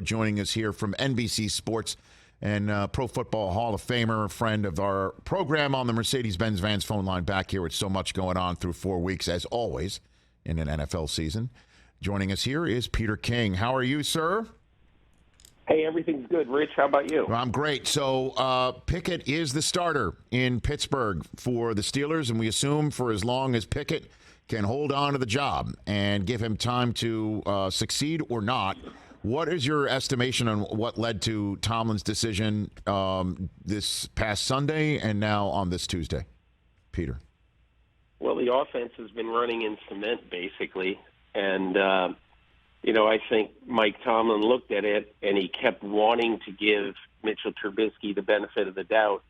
joining us here from NBC Sports and Pro Football Hall of Famer, friend of our program on the Mercedes-Benz Vans phone line, back here with so much going on through 4 weeks, as always, in an NFL season. Joining us here is Peter King. How are you, sir? Hey, everything's good. Rich, how about you? I'm great. So Pickett is the starter in Pittsburgh for the Steelers, and we assume for as long as Pickett can hold on to the job and give him time to succeed or not. What is your estimation on what led to Tomlin's decision this past Sunday and now on this Tuesday, Peter? Well, the offense has been running in cement, basically. And, I think Mike Tomlin looked at it, and he kept wanting to give Mitchell Trubisky the benefit of the doubt.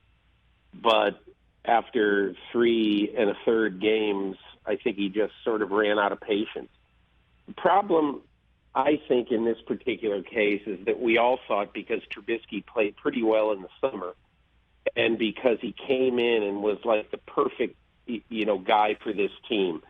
But after 3 1/3 games, I think he just sort of ran out of patience. The problem, I think, in this particular case is that we all thought because Trubisky played pretty well in the summer and because he came in and was like the perfect, guy for this team,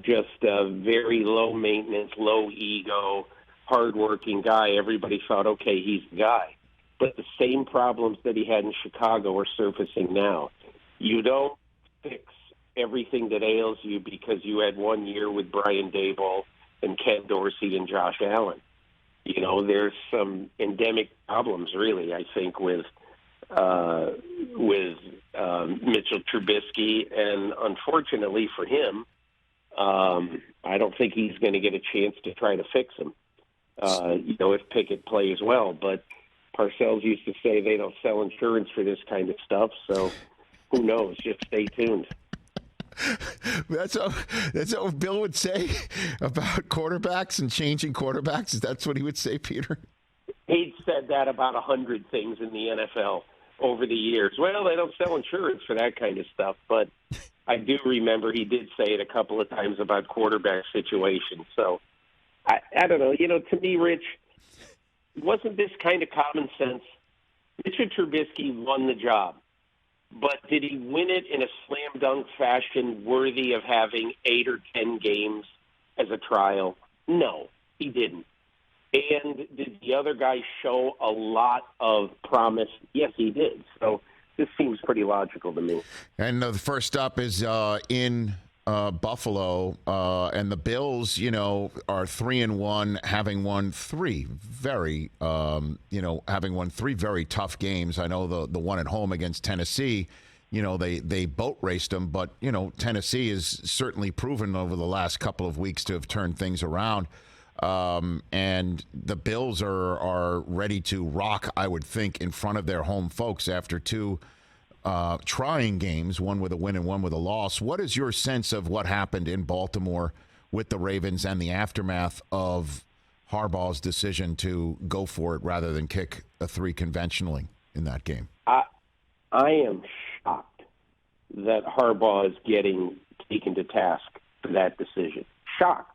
just a very low maintenance, low ego, hardworking guy, everybody thought, okay, he's the guy. But the same problems that he had in Chicago are surfacing now. You don't fix everything that ails you because you had 1 year with Brian Daboll and Ken Dorsey and Josh Allen. There's some endemic problems, really, I think, with Mitchell Trubisky, and unfortunately for him, I don't think he's going to get a chance to try to fix him, if Pickett plays well. But Parcells used to say they don't sell insurance for this kind of stuff, so who knows? Just stay tuned. That's what Bill would say about quarterbacks and changing quarterbacks. That's what he would say, Peter? He'd said that about 100 things in the NFL over the years. Well, they don't sell insurance for that kind of stuff, but I do remember he did say it a couple of times about quarterback situations. So I don't know. To me, Rich, wasn't this kind of common sense? Mitchell Trubisky won the job. But did he win it in a slam dunk fashion worthy of having 8 or 10 games as a trial? No, he didn't. And did the other guy show a lot of promise? Yes, he did. So this seems pretty logical to me. And the first up is in Buffalo, and the Bills, are 3-1, having won 3 very tough games. I know the one at home against Tennessee, they boat raced them, but Tennessee has certainly proven over the last couple of weeks to have turned things around. And the Bills are ready to rock, I would think, in front of their home folks after 2 trying games, one with a win and one with a loss. What is your sense of what happened in Baltimore with the Ravens and the aftermath of Harbaugh's decision to go for it rather than kick a 3 conventionally in that game? I am shocked that Harbaugh is getting taken to task for that decision. Shocked.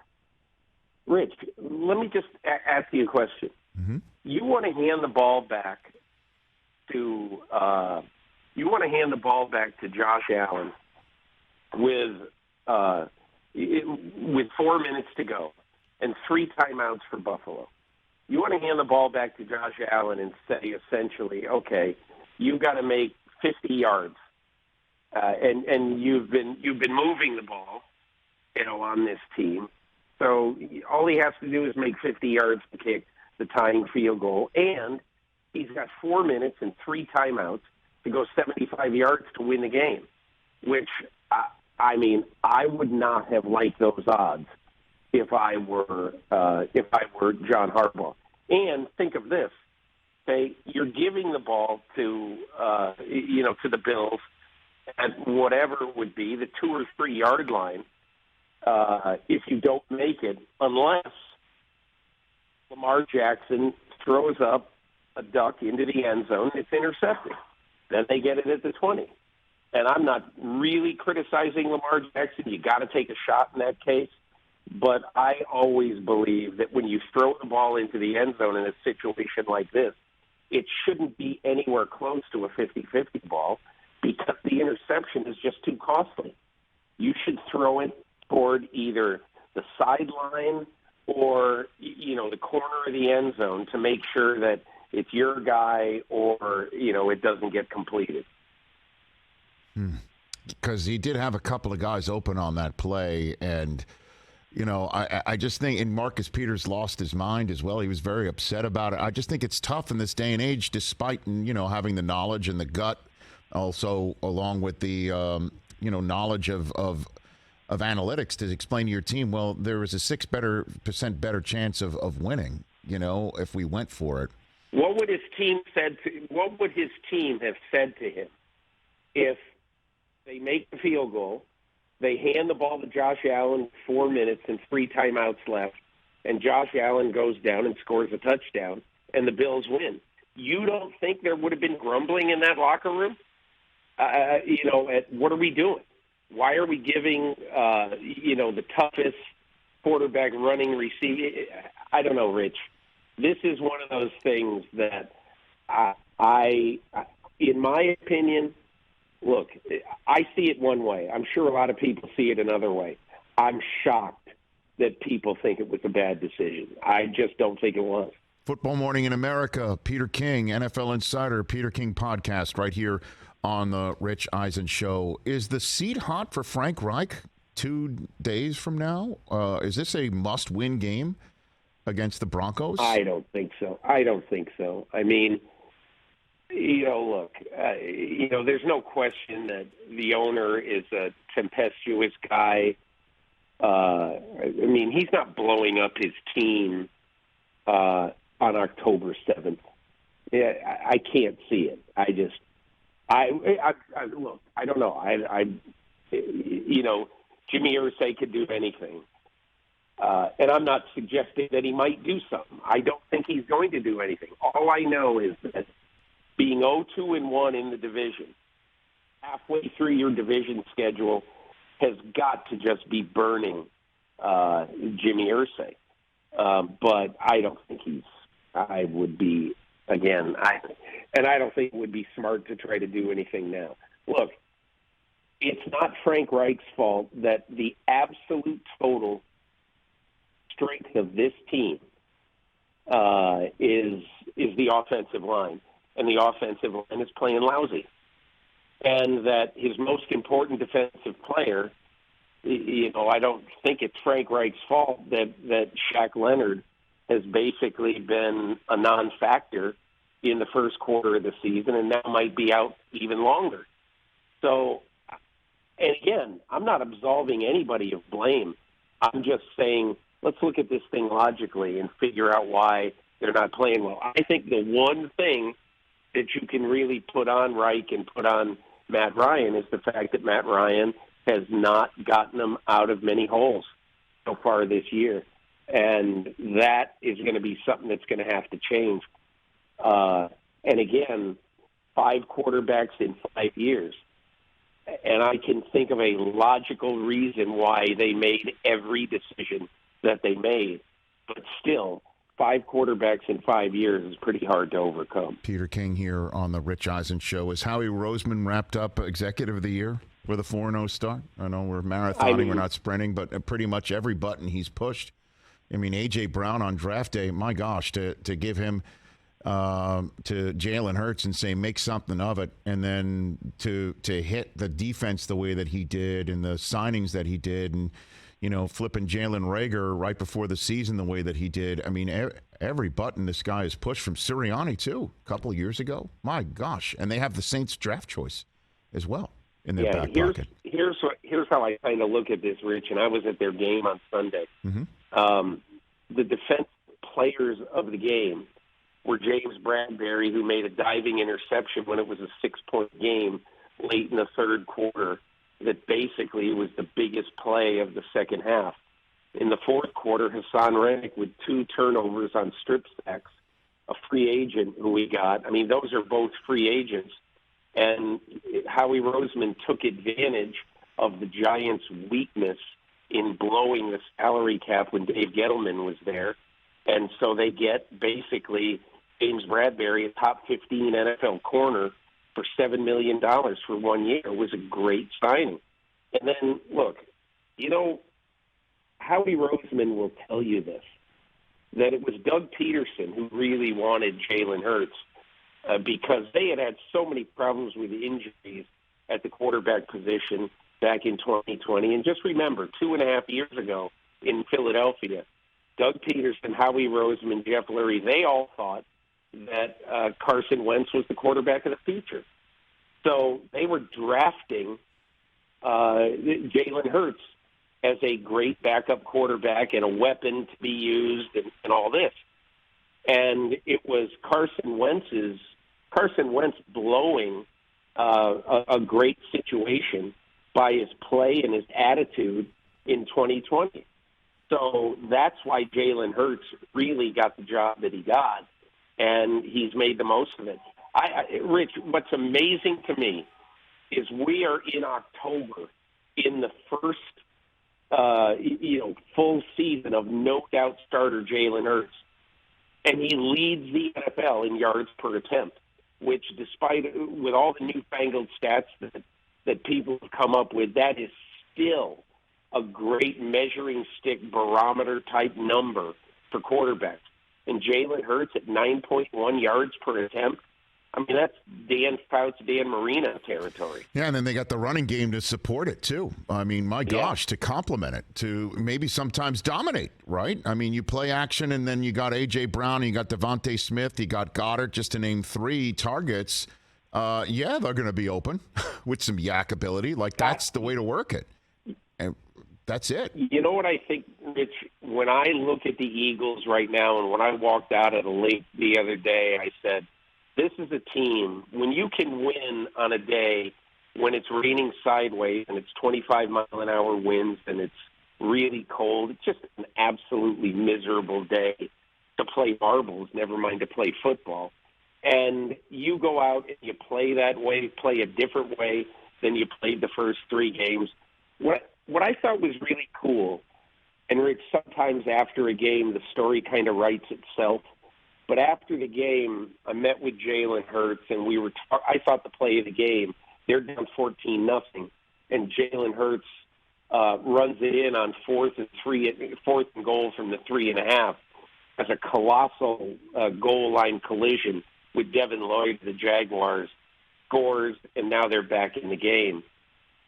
Rich, let me just ask you a question. Mm-hmm. You want to hand the ball back to Josh Allen with 4 minutes to go and 3 timeouts for Buffalo. You want to hand the ball back to Josh Allen and say essentially, okay, you've got to make 50 yards, and you've been moving the ball, on this team. So all he has to do is make 50 yards to kick the tying field goal, and he's got 4 minutes and 3 timeouts to go 75 yards to win the game, which, I would not have liked those odds if I were John Harbaugh. And think of this. Okay, you're giving the ball to the Bills at whatever would be the 2 or 3 yard line. If you don't make it, unless Lamar Jackson throws up a duck into the end zone, it's intercepted. Then they get it at the 20. And I'm not really criticizing Lamar Jackson. You got to take a shot in that case. But I always believe that when you throw the ball into the end zone in a situation like this, it shouldn't be anywhere close to a 50-50 ball because the interception is just too costly. You should throw it toward either the sideline or, the corner of the end zone to make sure that it's your guy or, it doesn't get completed. Because he did have a couple of guys open on that play, and I just think, and Marcus Peters lost his mind as well. He was very upset about it. I just think it's tough in this day and age, despite having the knowledge and the gut, also along with the knowledge of analytics to explain to your team, well, there was a 6% better chance of winning, if we went for it. What would his team have said to him if they make the field goal, they hand the ball to Josh Allen with 4 minutes and 3 timeouts left, and Josh Allen goes down and scores a touchdown, and the Bills win? You don't think there would have been grumbling in that locker room? What are we doing? Why are we giving, the toughest quarterback running receiver? I don't know, Rich. This is one of those things that I in my opinion, look, I see it one way. I'm sure a lot of people see it another way. I'm shocked that people think it was a bad decision. I just don't think it was. Football Morning in America, Peter King, NFL Insider, Peter King podcast right here on the Rich Eisen Show. Is the seat hot for Frank Reich 2 days from now? Is this a must-win game against the Broncos? I don't think so. I mean, look, there's no question that the owner is a tempestuous guy. He's not blowing up his team on October 7th. Yeah, I can't see it. Look, I don't know. Jimmy Irsay could do anything. And I'm not suggesting that he might do something. I don't think he's going to do anything. All I know is that being 0-2-1 in the division, halfway through your division schedule, has got to just be burning Jimmy Irsay. But I don't think I don't think it would be smart to try to do anything now. Look, it's not Frank Reich's fault that the absolute total strength of this team is the offensive line, and the offensive line is playing lousy, and that his most important defensive player, I don't think it's Frank Reich's fault that Shaq Leonard has basically been a non-factor in the first quarter of the season, and now might be out even longer. So, and again, I'm not absolving anybody of blame. I'm just saying, let's look at this thing logically and figure out why they're not playing well. I think the one thing that you can really put on Reich and put on Matt Ryan is the fact that Matt Ryan has not gotten them out of many holes so far this year. And that is going to be something that's going to have to change. And again, 5 quarterbacks in 5 years. And I can think of a logical reason why they made every decision that they made. But still, 5 quarterbacks in 5 years is pretty hard to overcome. Peter King here on the Rich Eisen Show. Is Howie Roseman wrapped up Executive of the Year with a 4-0 start? I know we're marathoning, we're not sprinting, but pretty much every button he's pushed. A.J. Brown on draft day, my gosh, to give him to Jalen Hurts and say, make something of it, and then to hit the defense the way that he did and the signings that he did, and, flipping Jalen Reagor right before the season the way that he did. Every button this guy has pushed, from Sirianni, too, a couple of years ago. My gosh. And they have the Saints draft choice as well in their back pocket. Here's how I kind of look at this, Rich, and I was at their game on Sunday. Mm-hmm. The defensive players of the game were James Bradbury, who made a diving interception when it was a 6-point game late in the third quarter that basically was the biggest play of the second half. In the fourth quarter, Hassan Reddick with 2 turnovers on strip sacks, a free agent who we got. Those are both free agents. And Howie Roseman took advantage of the Giants' weakness in blowing the salary cap when Dave Gettleman was there. And so they get basically James Bradbury, a top 15 NFL corner, for $7 million for 1 year. It was a great signing. And then, look, Howie Roseman will tell you this. that it was Doug Peterson who really wanted Jalen Hurts because they had so many problems with injuries at the quarterback position back in 2020. And just remember, 2.5 years ago in Philadelphia, Doug Peterson, Howie Roseman, Jeff Lurie, they all thought that Carson Wentz was the quarterback of the future. So they were drafting Jalen Hurts as a great backup quarterback and a weapon to be used and all this. And it was Carson Wentz blowing a great situation by his play and his attitude in 2020. So that's why Jalen Hurts really got the job that he got, and he's made the most of it. Rich, what's amazing to me is we are in October in the first full season of no-doubt starter Jalen Hurts, and he leads the NFL in yards per attempt, which with all the newfangled stats that people have come up with, that is still a great measuring stick barometer type number for quarterbacks. And Jalen Hurts at 9.1 yards per attempt, I mean, that's Dan Fouts, Dan Marino territory. Yeah, and then they got the running game to support it, too. I mean, my gosh, to complement it, to maybe sometimes dominate, right? I mean, you play action, and then you got A.J. Brown, and you got Devontae Smith, you got Goddard, just to name 3 targets. They're going to be open with some yak ability. Like, that's the way to work it. And that's it. You know what I think, Rich? When I look at the Eagles right now, and when I walked out of the lake the other day, I said, this is a team, when you can win on a day when it's raining sideways and it's 25-mile-an-hour winds and it's really cold, it's just an absolutely miserable day to play marbles, never mind to play football. And you go out and you play that way, play a different way than you played the first 3 games. What I thought was really cool, and Rich, sometimes after a game the story kind of writes itself, but after the game, I met with Jalen Hurts, and I thought the play of the game, they're down 14-0, and Jalen Hurts runs it in on 4th and goal from the 3.5 as a colossal goal line collision with Devin Lloyd, the Jaguars, scores, and now they're back in the game.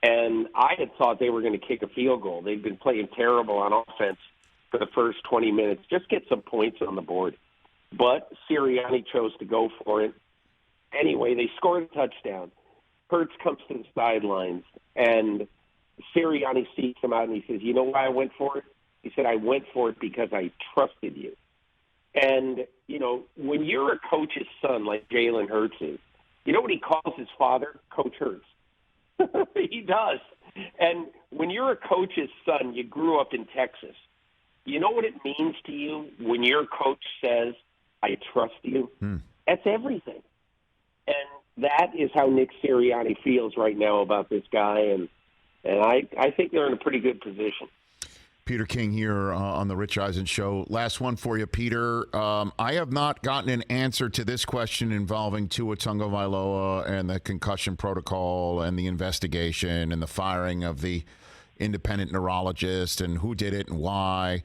And I had thought they were going to kick a field goal. They've been playing terrible on offense for the first 20 minutes. Just get some points on the board. But Sirianni chose to go for it. Anyway, they scored a touchdown. Hurts comes to the sidelines, and Sirianni seeks him out, and he says, you know why I went for it? He said, I went for it because I trusted you. And, when you're a coach's son like Jalen Hurts is, you know what he calls his father? Coach Hurts. He does. And when you're a coach's son, you grew up in Texas. You know what it means to you when your coach says, I trust you? That's everything. And that is how Nick Sirianni feels right now about this guy, and I think they're in a pretty good position. Peter King here on the Rich Eisen Show. Last one for you, Peter. I have not gotten an answer to this question involving Tua Tagovailoa and the concussion protocol and the investigation and the firing of the independent neurologist and who did it and why.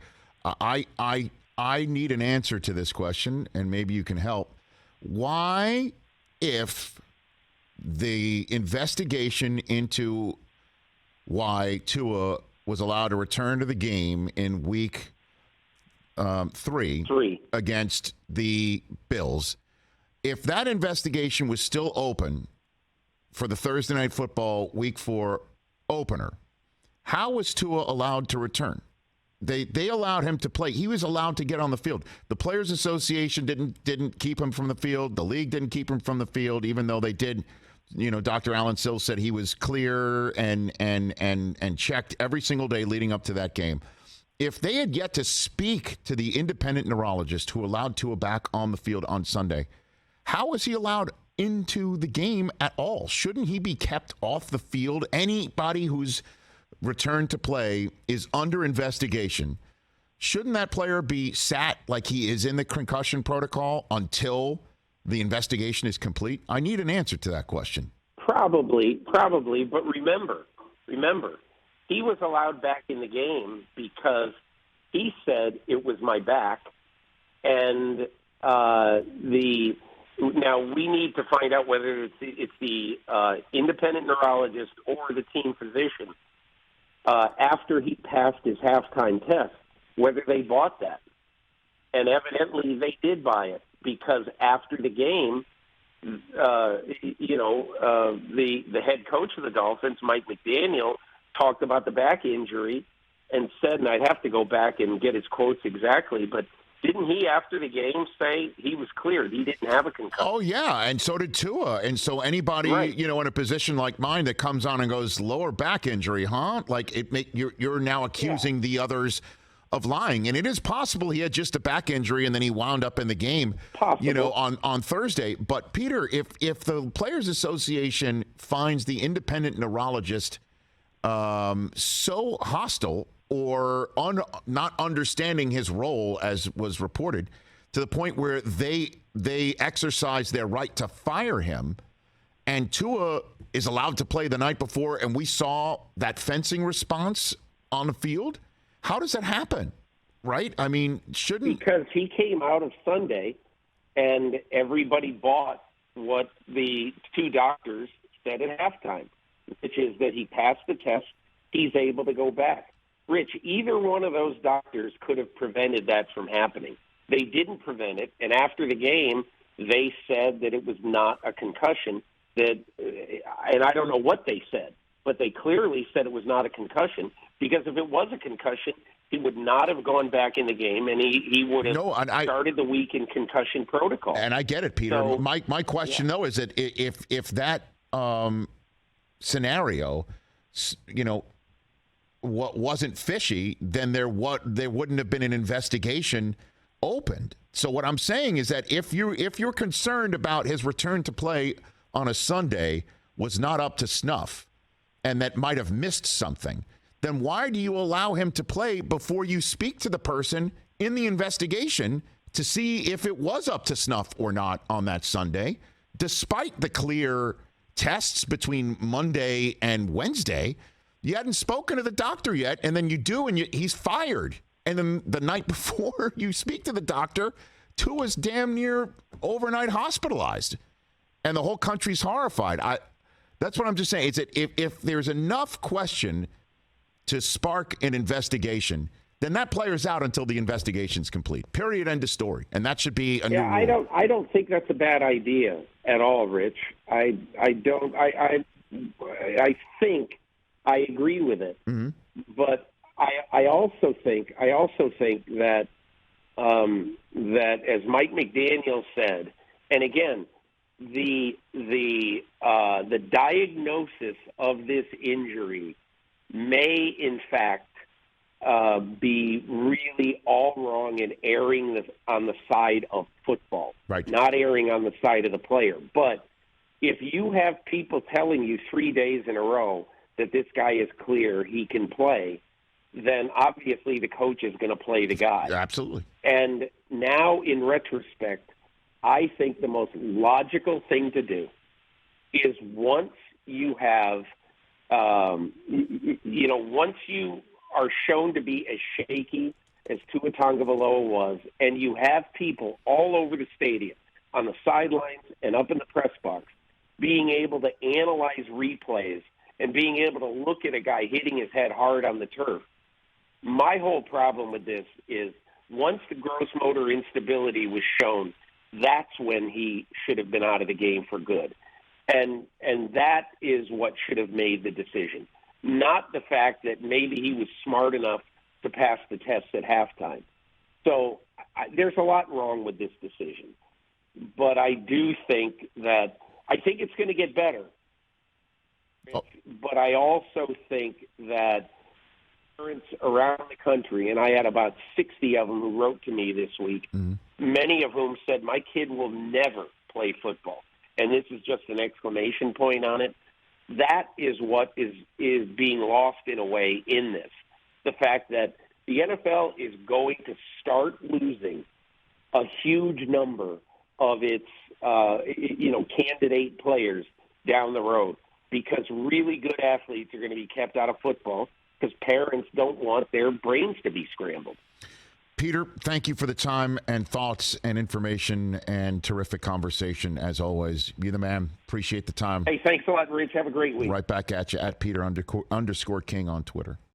I need an answer to this question, and maybe you can help. Why, if the investigation into why Tua was allowed to return to the game in week 3 against the Bills, if that investigation was still open for the Thursday Night Football Week 4 opener, how was Tua allowed to return? They allowed him to play. He was allowed to get on the field. The Players Association didn't keep him from the field. The league didn't keep him from the field, even though they did. Dr. Alan Sills said he was clear and checked every single day leading up to that game. If they had yet to speak to the independent neurologist who allowed Tua back on the field on Sunday, how was he allowed into the game at all? Shouldn't he be kept off the field? Anybody who's returned to play is under investigation. Shouldn't that player be sat like he is in the concussion protocol until the investigation is complete? I need an answer to that question. Probably, but remember, he was allowed back in the game because he said it was my back, And now we need to find out whether it's the independent neurologist or the team physician after he passed his halftime test, whether they bought that. And evidently they did buy it, because after the game, the head coach of the Dolphins, Mike McDaniel, talked about the back injury and said, and I'd have to go back and get his quotes exactly, but didn't he, after the game, say he was cleared? He didn't have a concussion. Oh, yeah, and so did Tua. And so anybody, right. In a position like mine that comes on and goes, lower back injury, huh? Like, you're now accusing the others of lying. And it is possible he had just a back injury and then he wound up in the game, on Thursday. But, Peter, if the Players Association finds the independent neurologist so hostile or not understanding his role, as was reported, to the point where they exercise their right to fire him, and Tua is allowed to play the night before, and we saw that fencing response on the field, how does that happen? Right? I mean, shouldn't... Because he came out of Sunday, and everybody bought what the two doctors said at halftime, which is that he passed the test, he's able to go back. Rich, either one of those doctors could have prevented that from happening. They didn't prevent it, and after the game, they said that it was not a concussion. And I don't know what they said, but they clearly said it was not a concussion, because if it was a concussion, he would not have gone back in the game, and he would have started the week in concussion protocol. And I get it, Peter. So, my question, though, is that if that scenario, what wasn't fishy, then there wouldn't have been an investigation opened. So what I'm saying is that if you're concerned about his return to play on a Sunday was not up to snuff and that might have missed something, then why do you allow him to play before you speak to the person in the investigation to see if it was up to snuff or not on that Sunday, despite the clear tests between Monday and Wednesday? You hadn't spoken to the doctor yet, and then you do, and he's fired. And then the night before you speak to the doctor, Tua's damn near overnight hospitalized. And the whole country's horrified. That's what I'm just saying. Is that if there's enough question to spark an investigation, then that player's out until the investigation's complete. Period. End of story. And that should be a new rule. I don't think that's a bad idea at all, Rich. I think I agree with it, but I also think that that, as Mike McDaniel said, and again, the diagnosis of this injury may in fact be really all wrong and erring on the side of football, right? Not erring on the side of the player. But if you have people telling you 3 days in a row that this guy is clear, he can play, then obviously the coach is going to play the guy. Absolutely. And now, in retrospect, I think the most logical thing to do is once you have, once you are shown to be as shaky as Tua Tagovailoa was, and you have people all over the stadium, on the sidelines and up in the press box, being able to analyze replays and being able to look at a guy hitting his head hard on the turf. My whole problem with this is once the gross motor instability was shown, that's when he should have been out of the game for good. And that is what should have made the decision, not the fact that maybe he was smart enough to pass the test at halftime. So there's a lot wrong with this decision. But I do think that it's going to get better. Oh. But I also think that parents around the country, and I had about 60 of them who wrote to me this week, many of whom said, my kid will never play football. And this is just an exclamation point on it. That is what is being lost in a way in this. The fact that the NFL is going to start losing a huge number of its, candidate players down the road, because really good athletes are going to be kept out of football because parents don't want their brains to be scrambled. Peter, thank you for the time and thoughts and information and terrific conversation as always. You're the man. Appreciate the time. Hey, thanks a lot, Rich. Have a great week. Right back at you at Peter_King on Twitter.